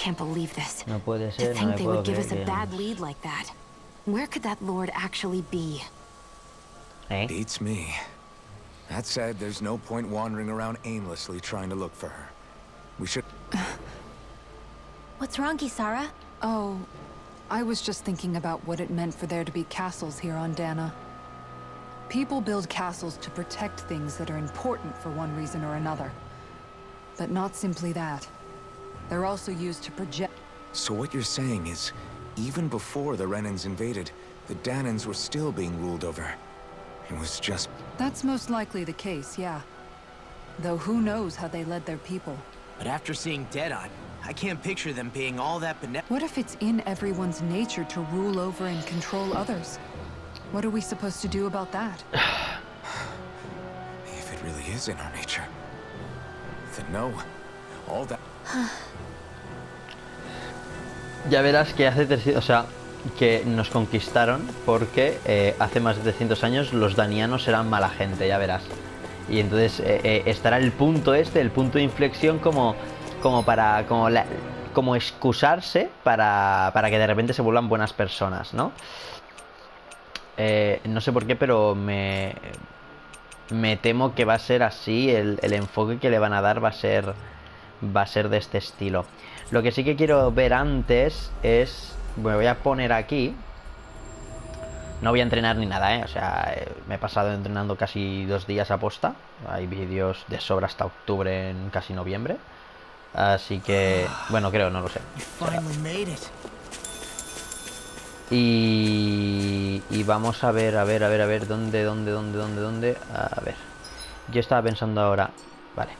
can't believe this. No puede To ser, no think me they puedo would give creer us a que... bad lead like that. Where could that lord actually be? Beats me. That said, there's no point wandering around aimlessly trying to look for her. We should... What's wrong, Kisara? Oh, I was just thinking about what it meant for there to be castles here on Dana. People build castles to protect things that are important for one reason or another. But not simply that. They're also used to project... So what you're saying is, even before the Renans invaded, the Danans were still being ruled over. It was just... That's most likely the case, yeah. Though who knows how they led their people. But after seeing Deadeye, I can't picture them being all that benevolent. What if it's in everyone's nature to rule over and control others? What are we supposed to do about that? If it really is in our nature, then no. All that... Ya verás que hace 300, o sea, que nos conquistaron porque hace más de 300 años los danianos eran mala gente, ya verás. Y entonces estará el punto el punto de inflexión como excusarse para que de repente se vuelvan buenas personas, ¿no? No sé por qué, pero me temo que va a ser así, el enfoque que le van a dar va a ser de este estilo. Lo que sí que quiero ver antes es... Me voy a poner aquí. No voy a entrenar ni nada, o sea, me he pasado entrenando casi 2 días a posta. Hay vídeos de sobra hasta octubre, en casi noviembre. Así que... Bueno, creo, no lo sé. Y vamos a ver, ¿dónde? A ver. Yo estaba pensando ahora... Vale,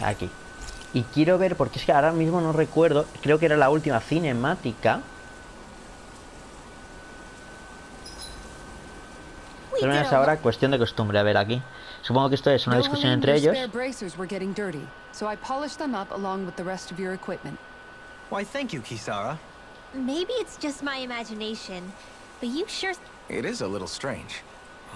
aquí. Y quiero ver, porque es que ahora mismo no recuerdo. Creo que era la última cinemática. Pero es ahora cuestión de costumbre. A ver, aquí. Supongo que esto es una discusión entre ellos. Why, thank you, Kisara. Maybe it's just my imagination, but you sure... It is a little strange.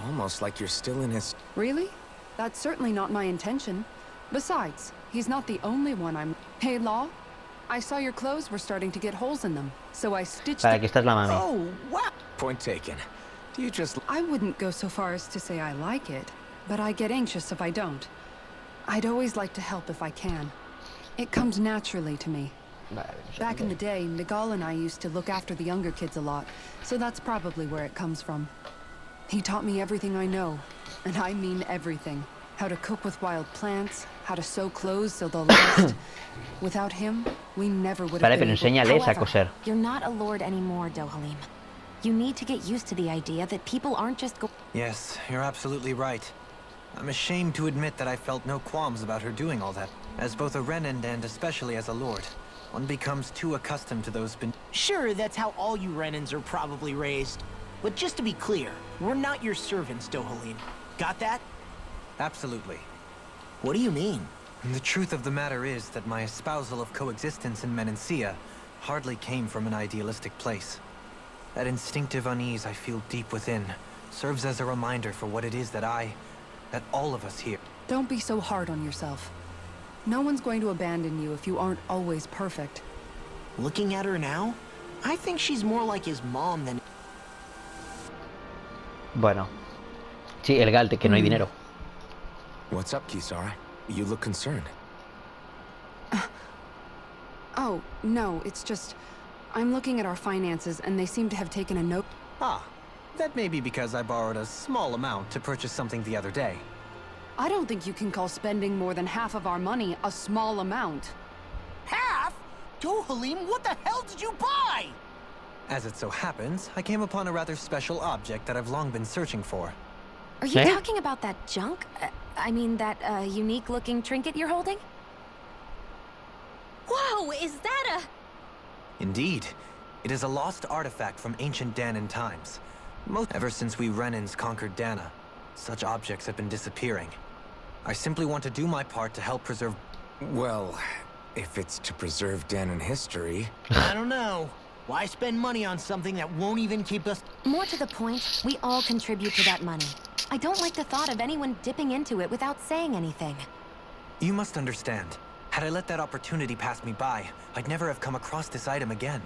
Almost like you're still in his... Really? That's certainly not my intention. Besides, he's not the only one I'm... Hey, Law? I saw your clothes were starting to get holes in them, so I stitched... Vale, aquí está la mami. Oh, wow. Point taken. Do you just... I wouldn't go so far as to say I like it, but I get anxious if I don't. I'd always like to help if I can. It comes naturally to me. Back in the day, Nagal and I used to look after the younger kids a lot, so that's probably where it comes from. He taught me everything I know, and I mean everything. How to cook with wild plants, how to sew clothes so they'll last. Without him, we never would have Vale, been pero enséñales a coser. You're not a lord anymore, Dohalim. You need to get used to the idea that people aren't just Yes, you're absolutely right. I'm ashamed to admit that I felt no qualms about her doing all that. As both a Renan and especially as a lord, one becomes too accustomed to those Sure, that's how all you Renans are probably raised. But just to be clear, we're not your servants, Dohalim. Got that? Absolutely. What do you mean? The truth of the matter is that my espousal of coexistence in Menancia hardly came from an idealistic place. That instinctive unease I feel deep within serves as a reminder for what it is that all of us here. Don't be so hard on yourself. No one's going to abandon you if you aren't always perfect. Looking at her now, I think she's more like his mom than... Bueno. Sí, el galte, que no hay dinero. What's up, Kisara? You look concerned. Oh, no, it's just... I'm looking at our finances, and they seem to have taken a note... Ah, that may be because I borrowed a small amount to purchase something the other day. I don't think you can call spending more than half of our money a small amount. Half? Dohalim, what the hell did you buy? As it so happens, I came upon a rather special object that I've long been searching for. Are you Eh? talking about that junk? I mean, that unique-looking trinket you're holding? Whoa, is that a... Indeed. It is a lost artifact from ancient Danan times. Ever since we Renans conquered Dana, such objects have been disappearing. I simply want to do my part to help preserve... Well, if it's to preserve Danan history... I don't know. Why spend money on something that won't even keep us... More to the point, we all contribute to that money. I don't like the thought of anyone dipping into it without saying anything. You must understand. Had I let that opportunity pass me by, I'd never have come across this item again.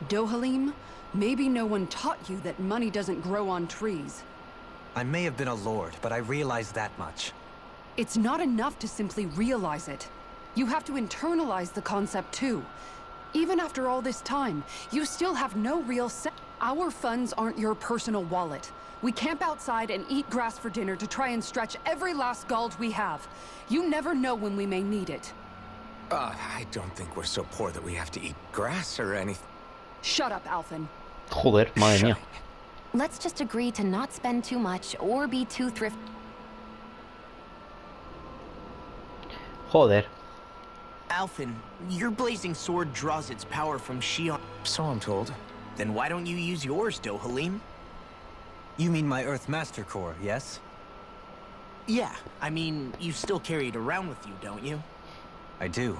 Dohalim, maybe no one taught you that money doesn't grow on trees. I may have been a lord, but I realize that much. It's not enough to simply realize it. You have to internalize the concept too. Even after all this time, you still have no real sense. Our funds aren't your personal wallet. We camp outside and eat grass for dinner to try and stretch every last gold we have. You never know when we may need it. I don't think we're so poor that we have to eat grass or anything. Shut up, Alphen. Joder, madre mía. Let's just agree to not spend too much or be too thrifty. Joder. Alphen, your blazing sword draws its power from Shion. So I'm told. Then why don't you use yours, Dohalim? You mean my Earth Master Core, yes? Yeah, I mean, you still carry it around with you, don't you? I do.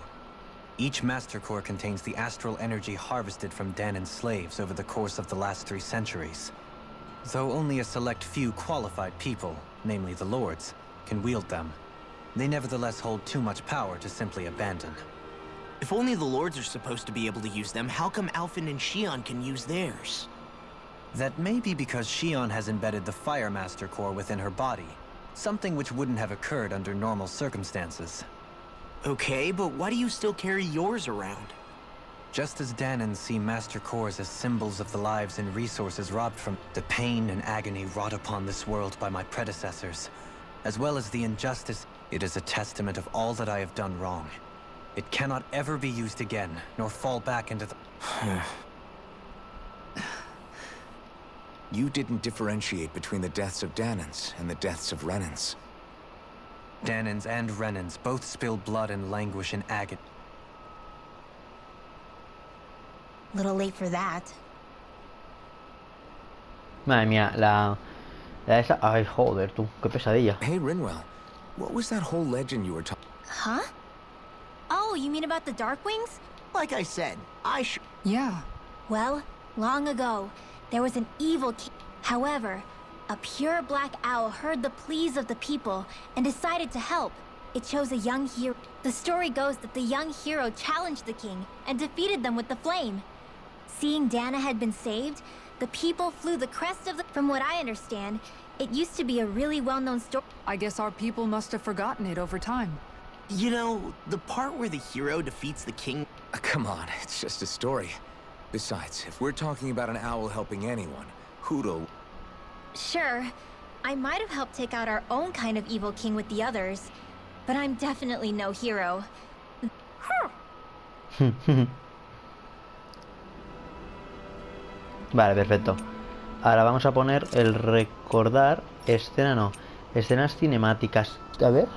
Each Master Core contains the astral energy harvested from Danan's slaves over the course of the last 3 centuries. Though only a select few qualified people, namely the Lords, can wield them, they nevertheless hold too much power to simply abandon. If only the Lords are supposed to be able to use them, how come Alphen and Shion can use theirs? That may be because Shion has embedded the Fire Master Core within her body, something which wouldn't have occurred under normal circumstances. Okay, but why do you still carry yours around? Just as Danans see Master Cores as symbols of the lives and resources robbed from the pain and agony wrought upon this world by my predecessors, as well as the injustice, it is a testament of all that I have done wrong. It cannot ever be used again, nor fall back into the... You didn't differentiate between the deaths of Danans and the deaths of Renans. Danans and Renans both spill blood and languish in agony. Little late for that. Madre mía, la esa... Ay, joder, tú, qué pesadilla. Hey, Rinwell, what was that whole legend you were talking? Huh? Oh, you mean about the Darkwings? Like I said, Yeah. Well, long ago, there was an evil king. However, a pure black owl heard the pleas of the people and decided to help. It chose a young hero. The story goes that the young hero challenged the king and defeated them with the flame. Seeing Dana had been saved, the people flew the crest of the... From what I understand, it used to be a really well-known story. I guess our people must have forgotten it over time. You know, the part where the hero defeats the king... Come on, it's just a story. Besides, if we're talking about an owl helping anyone, who'll... Sure, I might have helped take out our own kind of evil king with the others, but I'm definitely no hero. Vale, perfecto. Ahora vamos a poner el recordar escena, no, escenas cinemáticas. A ver.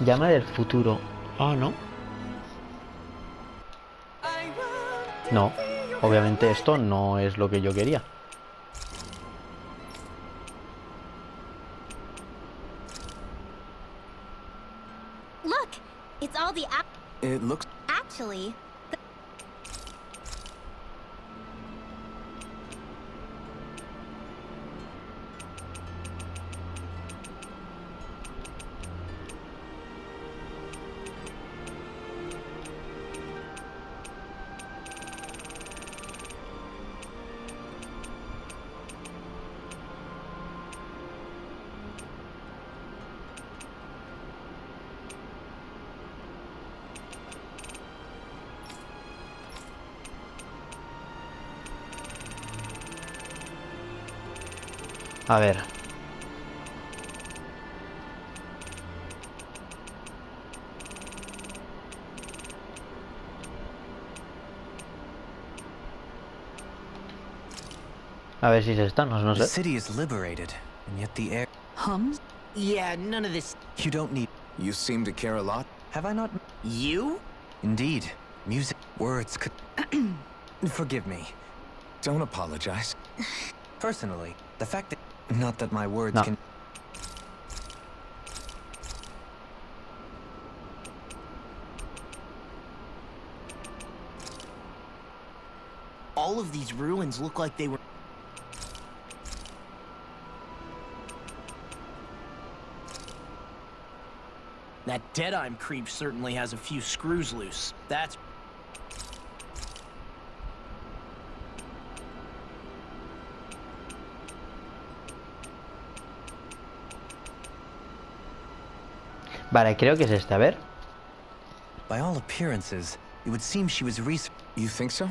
Llama del futuro. Ah, no. No, obviamente esto no es lo que yo quería. Look, it's all the It looks... actually. A ver. A ver si se están, no The sé. city is liberated, and yet the air... Hums? Yeah, none of this... You don't need... You seem to care a lot. Have I not... You? Indeed. Music, words could... Forgive me. Don't apologize. Personally, the fact that... Not that my words No. can... All of these ruins look like they were... That Deadeye creep certainly has a few screws loose. That's... Vale, creo que es este, a ver. By all appearances, it would seem she was You think so?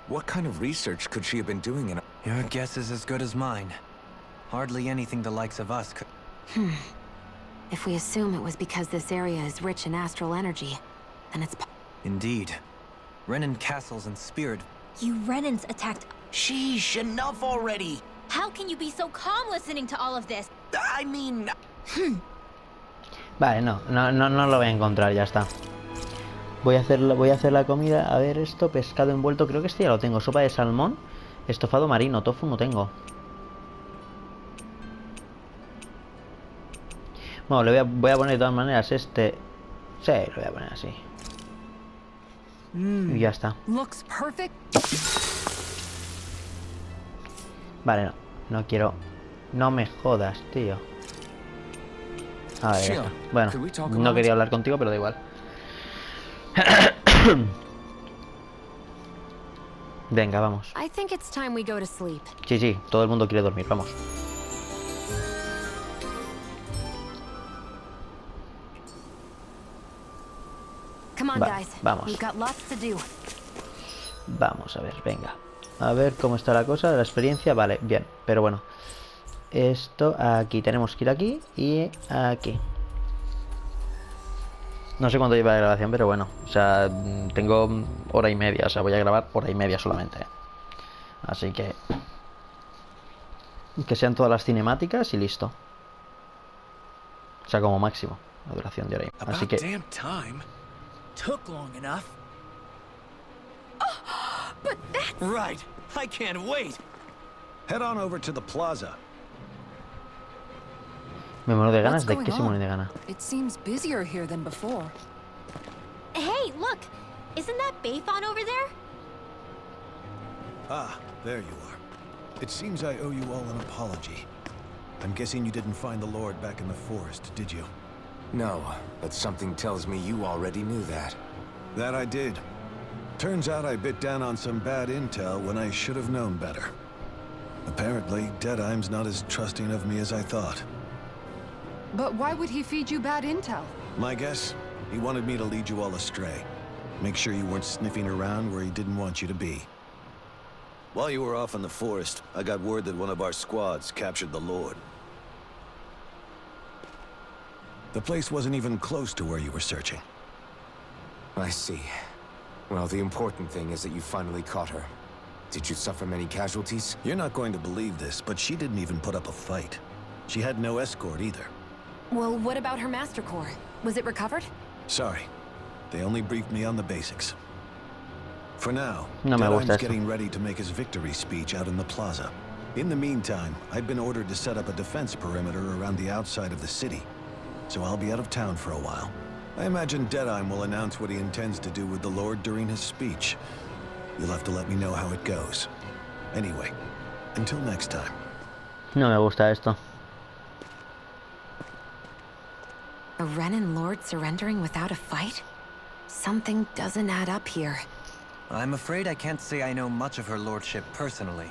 What kind of research could she have been doing in... Your guess is as good as mine. Hardly anything the likes of us could... If we assume it was because this area is rich in astral energy, then it's... Indeed. Renan castles and spirit... You Renans attacked... Sheesh, enough already! How can you be so calm listening to all of this? I mean... Vale, no lo voy a encontrar, ya está. Voy a hacer la comida. A ver esto, pescado envuelto. Creo que este ya lo tengo. Sopa de salmón. Estofado marino. Tofu no tengo. Bueno, voy a poner de todas maneras este. Sí, lo voy a poner así. Y ya está. Looks perfect. Vale, no quiero. No me jodas, tío. A ver, ya está. Bueno, no quería hablar contigo, pero da igual. Venga, vamos. I think it's time we go to sleep. Sí, todo el mundo quiere dormir, vamos. Come on, guys. Vamos. We've got lots to do. Vamos a ver, venga. A ver cómo está la cosa, la experiencia. Vale, bien, pero bueno. Esto aquí, tenemos que ir aquí y aquí. No sé cuánto lleva la grabación, pero bueno. O sea, tengo hora y media. O sea, voy a grabar hora y media solamente. Así que... Que sean todas las cinemáticas y listo. O sea, como máximo. La duración de hora y media. Así que... Took long enough. But that's... Right. I can't wait. Head on over to the plaza. Me muero de ganas. What's ¿De going qué se muere de on? gana? It seems busier here than before. Hey, look! Isn't that Bayfon over there? Ah, there you are. It seems I owe you all an apology. I'm guessing you didn't find the Lord back in the forest, did you? No, but something tells me you already knew that. That I did. Turns out I bit down on some bad intel when I should have known better. Apparently, Deadeye's not as trusting of me as I thought. But why would he feed you bad intel? My guess? He wanted me to lead you all astray. Make sure you weren't sniffing around where he didn't want you to be. While you were off in the forest, I got word that one of our squads captured the Lord. The place wasn't even close to where you were searching. I see. Well, the important thing is that you finally caught her. Did you suffer many casualties? You're not going to believe this, but she didn't even put up a fight. She had no escort either. Well, what about her master core? Was it recovered? Sorry. They only briefed me on the basics. For now, No me gusta Deadeye's esto. getting ready to make his victory speech out in the plaza. In the meantime, I've been ordered to set up a defense perimeter around the outside of the city. So I'll be out of town for a while. I imagine Deadeye will announce what he intends to do with the Lord during his speech. You'll have to let me know how it goes. Anyway, until next time. No me gusta esto. A Renan lord surrendering without a fight? Something doesn't add up here. I'm afraid I can't say I know much of her lordship personally.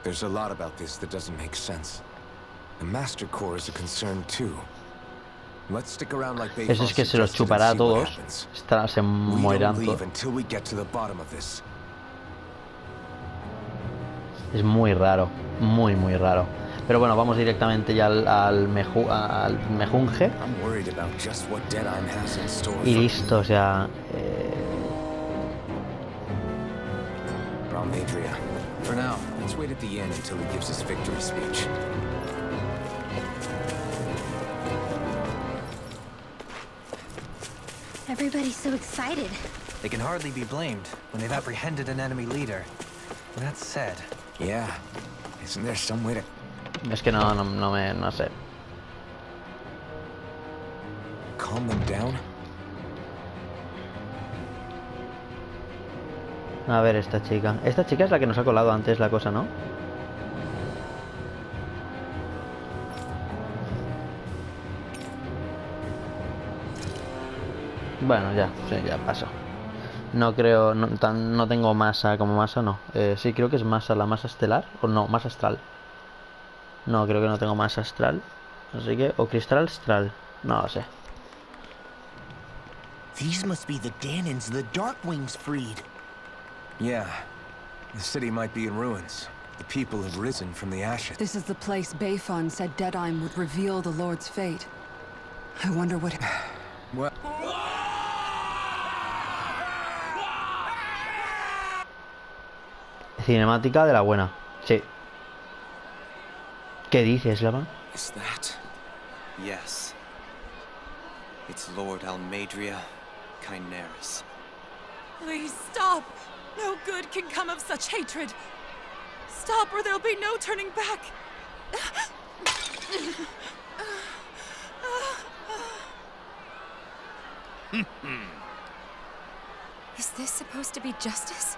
There's a lot about this that doesn't make sense. The Master Core is a concern too. Let's stick around like Bayfon Eso es que se los suggested chupará a and see what todos. happens. Se We morirán don't leave todos. until we get to the bottom of this. Es muy raro. Muy raro. Pero bueno, vamos directamente ya al mejunje. I'm worried about just what Deadeye has in store Y for listo, o sea... Adria. For now. Let's wait at the inn until he gives his victory speech. Everybody's so excited. They can hardly be blamed when they've apprehended an enemy leader. That said... Yeah. Isn't there some way to... Es que no sé. calm them down? A ver, esta chica. Esta chica es la que nos ha colado antes la cosa, ¿no? Bueno, ya, sí, ya pasó. No creo, no tengo masa como masa, no. Sí, creo que es masa, la masa estelar, o no, masa astral. No, creo que no tengo masa astral. Así que, o cristal astral, no lo sé. These must be the Danans the Darkwings freed. Yeah. The city might be in ruins. The people have risen from the ashes. This is the place Bayfon said Deadheim would reveal the Lord's fate. I wonder what... Well, Cinemática de la buena. Sí. ¿Qué dices, Lava? Is that? Yes. It's Lord Almadria Kynaris. Please stop! No good can come of such hatred. Stop or there'll be no turning back. Is this supposed to be justice?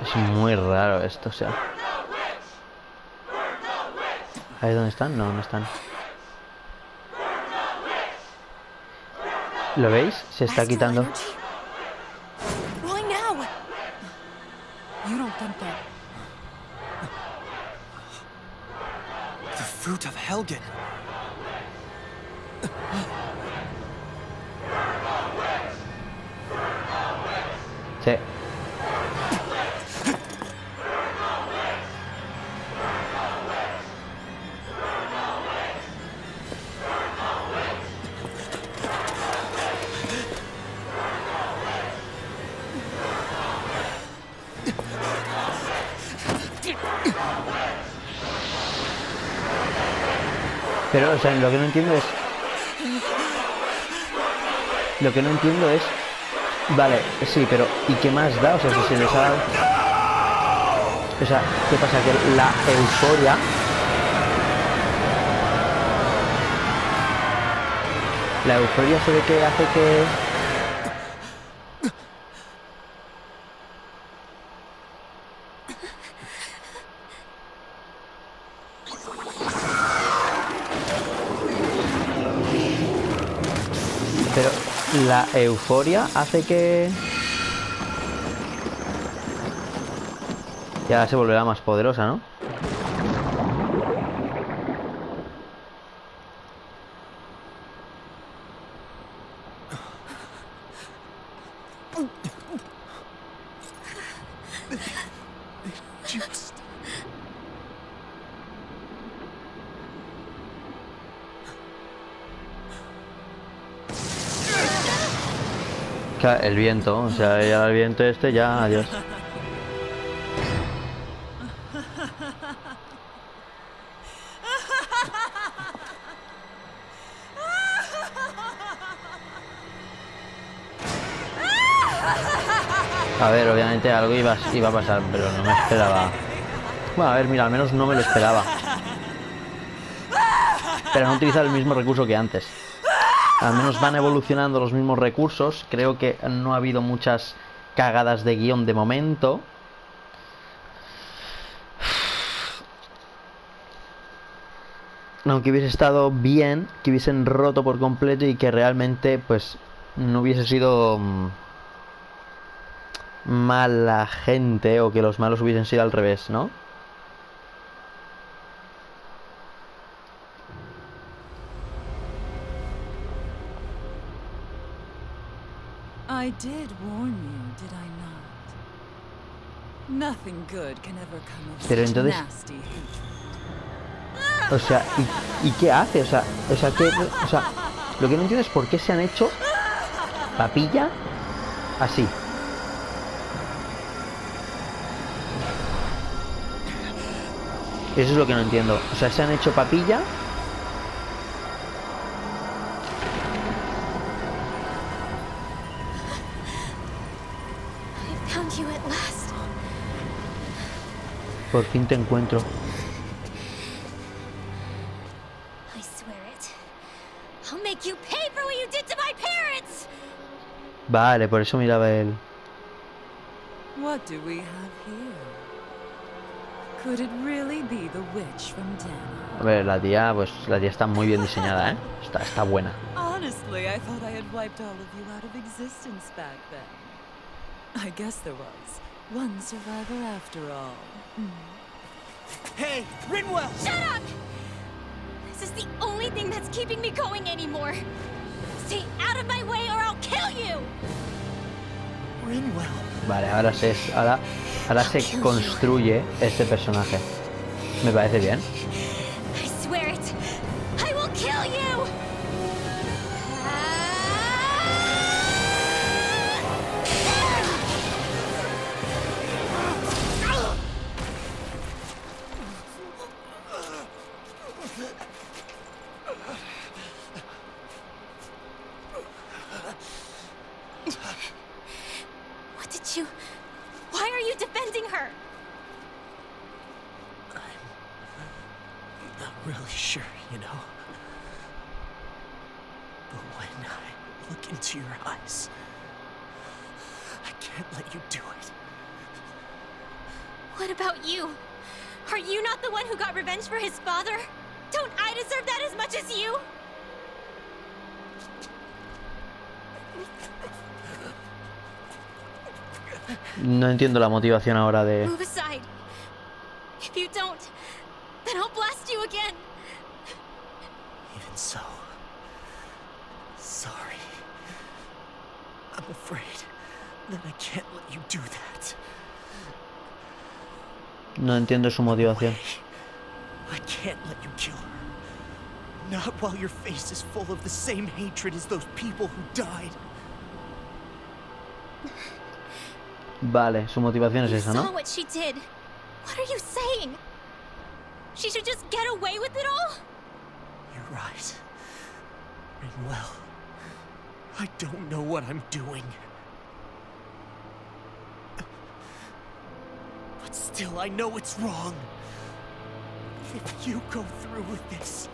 Es muy raro esto, o sea. ¿Ahí dónde están? No, no están. ¿Lo veis? Se está quitando. Why now? You don't think that... The fruit of Helgen. Sí. Pero, o sea, lo que no entiendo es... Lo que no entiendo es... Vale, sí, pero ¿y qué más da? O sea, si se les ha dado... O sea, ¿qué pasa? Que la euforia... La euforia se ve que hace que... Pero la euforia hace que... Ya se volverá más poderosa, ¿no? El viento, o sea, ya el viento este, ya, adiós. A ver, obviamente algo iba a pasar, pero no me esperaba. Bueno, a ver, mira, al menos no me lo esperaba. Pero no utilizar el mismo recurso que antes. Al menos van evolucionando los mismos recursos. Creo que no ha habido muchas cagadas de guión de momento. Aunque hubiese estado bien que hubiesen roto por completo y que realmente pues no hubiese sido mala gente, o que los malos hubiesen sido al revés, ¿no? I did warn you, did I not? Nothing good can ever come of Pero such entonces... nasty hatred. O sea, ¿y qué hace? O sea, lo que no entiendo es por qué se han hecho papilla así. Eso es lo que no entiendo. O sea, se han hecho papilla. I found you at last. Por fin te encuentro. I swear it. I'll make you pay for what you did to my parents. Vale, por eso miraba él. What do we have here? Could it really be the witch from Daniel? A ver, la tía está muy bien diseñada, ¿eh? Está buena. Honestly, I thought I had wiped all of you out of existence back then. I guess there was one survivor after all. Hey, Rinwell! Shut up! This is the only thing that's keeping me going anymore. Stay out of my way or I'll kill you! Rinwell. Vale, ahora se construye este personaje. Me parece bien. I swear it. I will kill you! What did you... Why are you defending her? I'm not really sure, you know. But when I look into your eyes, I can't let you do it. What about you? Are you not the one who got revenge for his father? Don't I deserve that as much as you? No entiendo la motivación ahora de... Move aside. If you don't, then I'll blast you again. Even so, sorry. I'm afraid that I can't let you do that. No entiendo su motivación. I can't let you kill her. Not while your face is full of the same hatred as those people who died. Vale, su motivación es esa, You saw ¿no? what she did. What are you saying? She should just get away with it all? You're right. Rinwell, I don't know what I'm doing. But still, I know it's wrong. If you go through with this,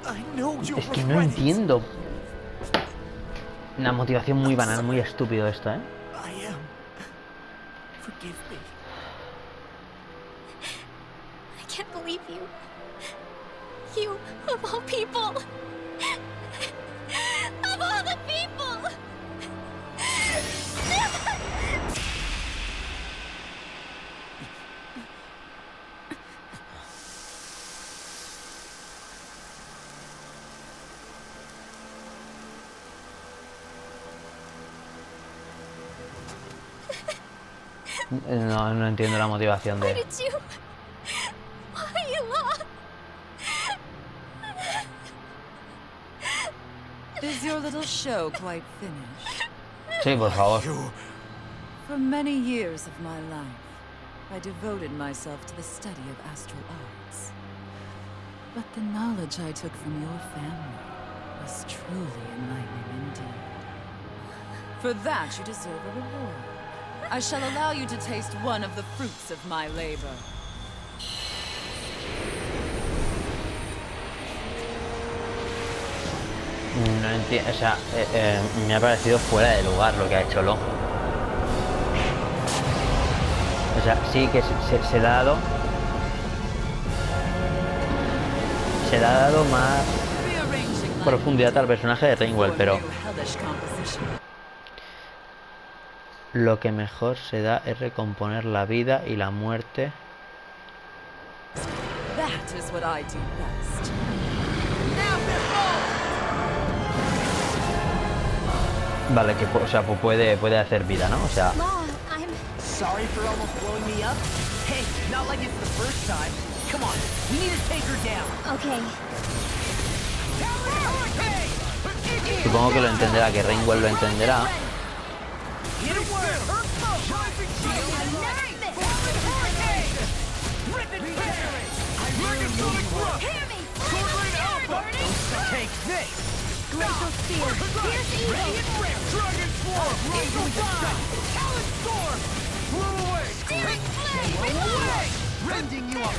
I know you'll Es que no regret it. entiendo. Una motivación muy banal, muy estúpido esto, ¿eh? I am. Forgive me. I can't believe you. You, of all people. Of all the people! No entiendo la motivación Why de... did you... Why you lost? Is your little show quite finished? Sí, por favor. For many years of my life, I devoted myself to the study of astral arts. But the knowledge I took from your family was truly enlightening indeed. For that, you deserve a reward. I shall allow you to taste one of the fruits of my labor. No entiendo, o sea, me ha parecido fuera de lugar lo que ha hecho Lo. O sea, sí que se le ha dado... Se le ha dado más profundidad al personaje de Rinwell, pero... Lo que mejor se da es recomponer la vida y la muerte. That is what I do best. Vale, que o sea, pues puede hacer vida, ¿no? O sea... Mom, I'm... Sorry for almost blowing me up. Hey, not like it's the first time. Come on, we need to take her down. Okay. Supongo que lo entenderá, que Rinwell lo entenderá. Take this! Glacial Spear, Pierce Evil! Dragon Swarm! Eagle Dive! Talon Storm! Blow away! Searing Flame! Away! Rending you up!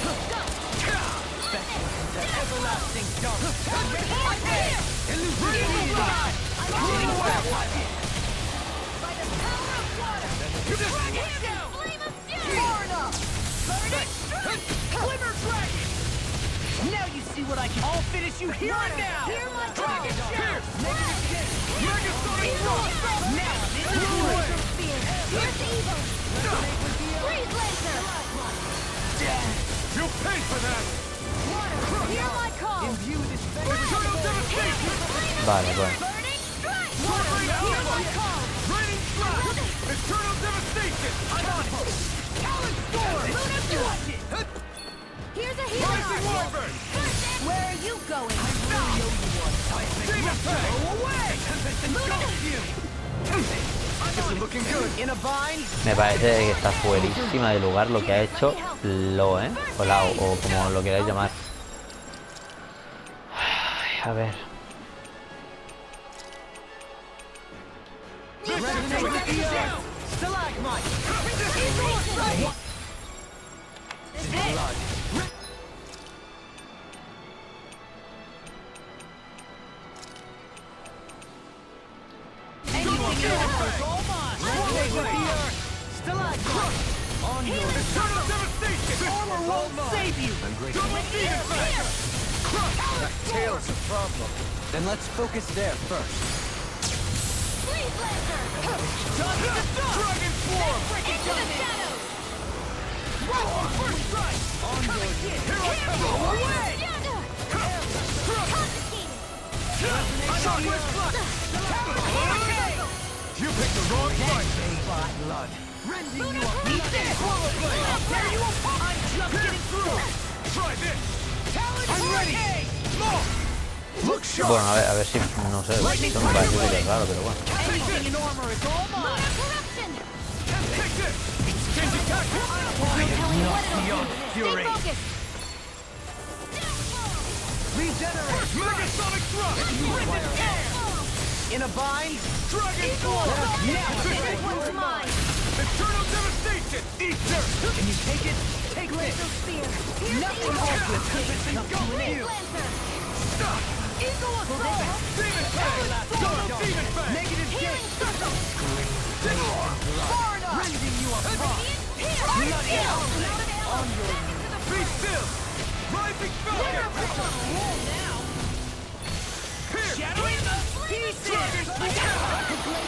Special everlasting jump! Illusion! Blow away! By the power of water! Now you see what I can. I'll finish you here and now. Here my dragon here. Now this is here's the evil. Freeze laser. You'll pay for that. Water. Hear my call. Imbue this Vale, bueno. burning strike. Water. Hear my call. Raining strike. Eternal devastation. I'm on it. Talon storm. Luna watch it. Here's a hero. Rising wyvern. Where are you going? I really owe you one. Demon Fang. Go away. This is looking good. In a bind. Me parece que está fuerísima de lugar lo que ha hecho Lo, o la, o como lo queráis llamar. Ay, a ver. Tales of problem. Then let's focus there first. Dragon form. You picked the wrong fight. Blood. Rending you up. Eat this. I'll tear you apart. I'm just getting through. Try this. I'm ready. Look sharp. Bueno, a ver si, no sé, esto me parece que es raro, pero bueno. Anything in armor is all mine. Take this. Changing tactics. Beyond fury. Regenerate. Megasonic thrust. In a bind. Dragon form. Now this one's mine. Eternal devastation. Eat dirt. Can you take it? Take this. Nothing ultimate. Nothing you. Eagle assault. Demon Fang. Double Demon Fang. Negative gate. Rending you apart. Be still. Rising Falcon. Here. Shattering the pieces. Dragon form.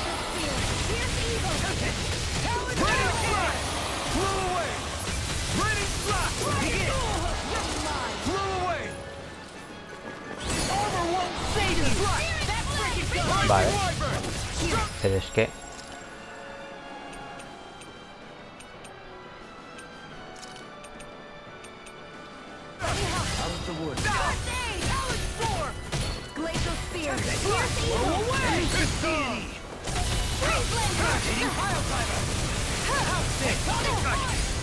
Raining flash. Flew away. Raining flash. Flew away. Armor won't save you. Vale. Pero es que... Out of the woods. Glacial spear.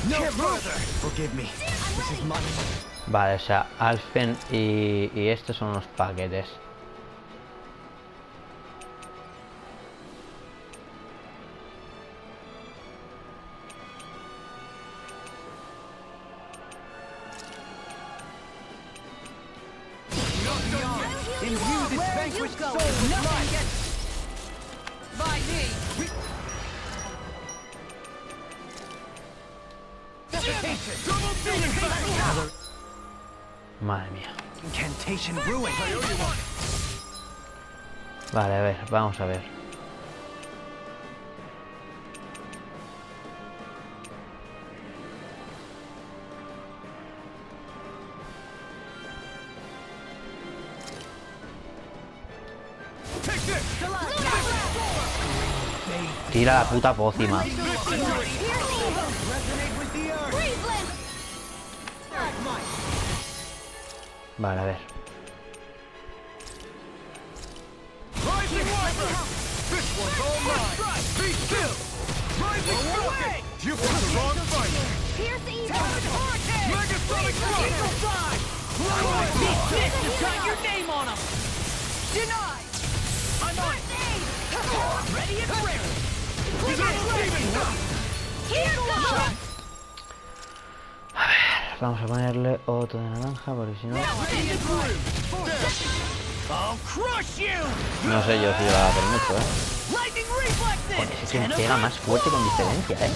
No further. Forgive me. This is my Vale, o sea, Alfen y estos son unos paquetes. Imbue this vanquished soul with life. By me. Double Demon Fang. Madre mía. Incantation ruin. Vale, a ver, vamos a ver. Tira la puta pócima. Vale, a ver. Rising Wyvern. This one's all mine. Be still. Rising Falcon. You picked the wrong fight. Megasonic thrust. This has got your name on him. Denied. I'm on it. Ready and rare. A ver, vamos a ponerle otro de naranja porque si no... I'll crush you. No sé yo si va a hacer mucho, Lightning Joder, ese es quien pega más fuerte con diferencia, ¿eh?